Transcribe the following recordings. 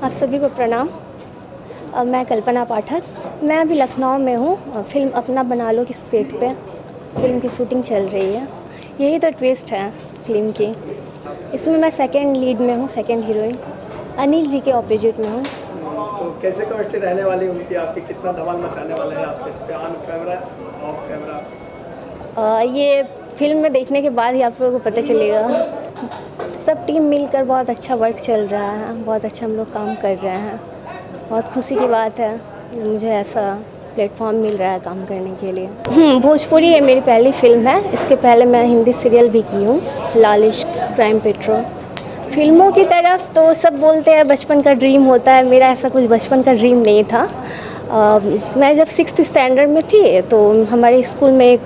आप सभी को प्रणाम। मैं कल्पना पाठक। मैं अभी लखनऊ में हूँ। फ़िल्म अपना बना लो की सेट पे फ़िल्म की शूटिंग चल रही है। यही तो ट्विस्ट है फ़िल्म की। इसमें मैं सेकंड लीड में हूँ, सेकंड हीरोइन। अनिल जी के ऑपोजिट में हूँ। तो कैसे केमिस्ट्री रहने वाली उनकी आपकी, कितना धमाल मचाने वाले हैं आपसे ऑन कैमरा ऑफ कैमरा? ये फ़िल्म में देखने के बाद ही आप लोगों को पता चलेगा। सब टीम मिलकर बहुत अच्छा वर्क चल रहा है, बहुत अच्छा हम लोग काम कर रहे हैं। बहुत खुशी की बात है मुझे ऐसा प्लेटफॉर्म मिल रहा है काम करने के लिए। भोजपुरी ये मेरी पहली फ़िल्म है। इसके पहले मैं हिंदी सीरियल भी की हूँ, लाल इश्क, क्राइम पेट्रोल। फ़िल्मों की तरफ तो सब बोलते हैं बचपन का ड्रीम होता है, मेरा ऐसा कुछ बचपन का ड्रीम नहीं था। मैं जब 6th स्टैंडर्ड में थी तो हमारे स्कूल में एक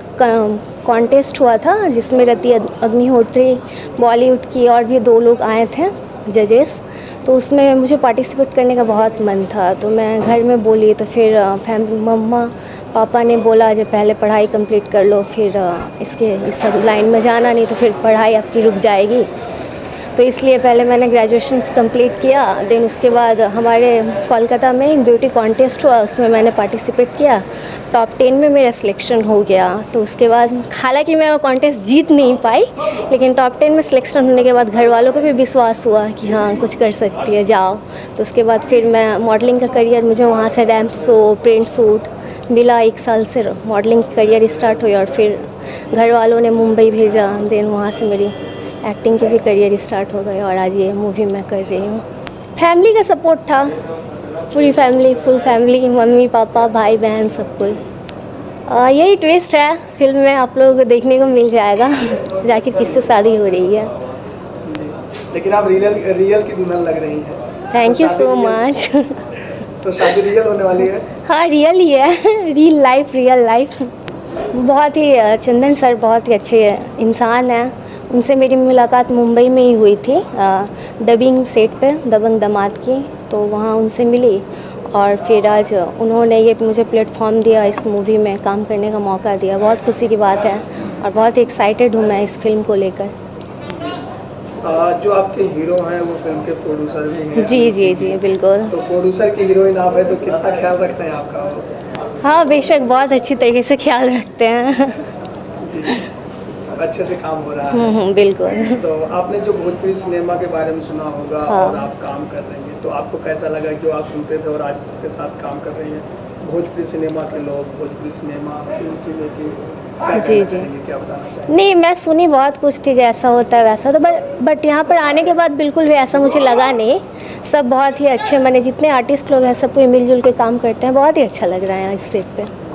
कॉन्टेस्ट हुआ था जिसमें रति अग्निहोत्री, बॉलीवुड की और भी 2 लोग आए थे जजेस। तो उसमें मुझे पार्टिसिपेट करने का बहुत मन था, तो मैं घर में बोली तो फिर मम्मा पापा ने बोला जब पहले पढ़ाई कंप्लीट कर लो, फिर इस सब लाइन में जाना, नहीं तो फिर पढ़ाई आपकी रुक जाएगी। तो इसलिए पहले मैंने ग्रेजुएशन कंप्लीट किया। देन उसके बाद हमारे कोलकाता में एक ब्यूटी कॉन्टेस्ट हुआ, उसमें मैंने पार्टिसिपेट किया। टॉप 10 में मेरा सिलेक्शन हो गया। तो उसके बाद हालांकि मैं वो कॉन्टेस्ट जीत नहीं पाई, लेकिन टॉप 10 में सिलेक्शन होने के बाद घर वालों को भी विश्वास हुआ कि हाँ कुछ कर सकती है, जाओ। तो उसके बाद फिर मैं मॉडलिंग का करियर, मुझे वहाँ से रैम्प शो, प्रिंट सूट मिला। 1 साल से मॉडलिंग का करियर स्टार्ट हुई और फिर घर वालों ने मुंबई भेजा। देन वहाँ से मेरी एक्टिंग के भी करियर स्टार्ट हो गए और आज ये मूवी मैं कर रही हूँ। फैमिली का सपोर्ट था, पूरी family, full family, mummy papa भाई बहन सब कोई। यही ट्विस्ट है फिल्म में, आप लोगों को देखने को मिल जाएगा जाकर किससे शादी हो रही है। लेकिन आप रियल की दुल्हन लग रही हैं। Thank you so much. तो शादी रियल होने वाली है? हाँ रियल ही है, रियल लाइफ। बहुत ही चंदन सर बहुत ही अच्छे इंसान हैं। उनसे मेरी मुलाकात मुंबई में ही हुई थी, डबिंग सेट पे, दबंग दमाद की। तो वहाँ उनसे मिली और फिर आज उन्होंने ये मुझे प्लेटफॉर्म दिया, इस मूवी में काम करने का मौका दिया। बहुत खुशी की बात है और बहुत ही एक्साइटेड हूँ मैं इस फिल्म को लेकर। जो आपके हीरो हैं वो फिल्म के प्रोड्यूसर भी हैं? जी बिल्कुल। तो प्रोड्यूसर की हीरोइन आप है, तो कितना ख्याल रखते हैं आपका? हाँ बेशक, बहुत अच्छी तरीके से ख्याल रखते हैं। अच्छे से काम हो रहा है। बिल्कुल। तो आपने जो भोजपुरी सिनेमा के बारे में सुना होगा, हाँ। और आप काम कर रही हैं, तो आपको कैसा लगा जो आप सुनते थे और आज सबके साथ काम कर रही हैं? भोजपुरी सिनेमा के लोग, भोजपुरी सिनेमा फिल्म की लेके जी क्या बताना चाहिए? नहीं, मैं सुनी बहुत कुछ थी जैसा होता है वैसा, तो बट यहाँ पर आने के बाद बिल्कुल भी ऐसा मुझे लगा नहीं। सब बहुत ही अच्छे, मैंने जितने आर्टिस्ट लोग हैं सब कोई मिलजुल के काम करते हैं। बहुत ही अच्छा लग रहा है इस सेट पे।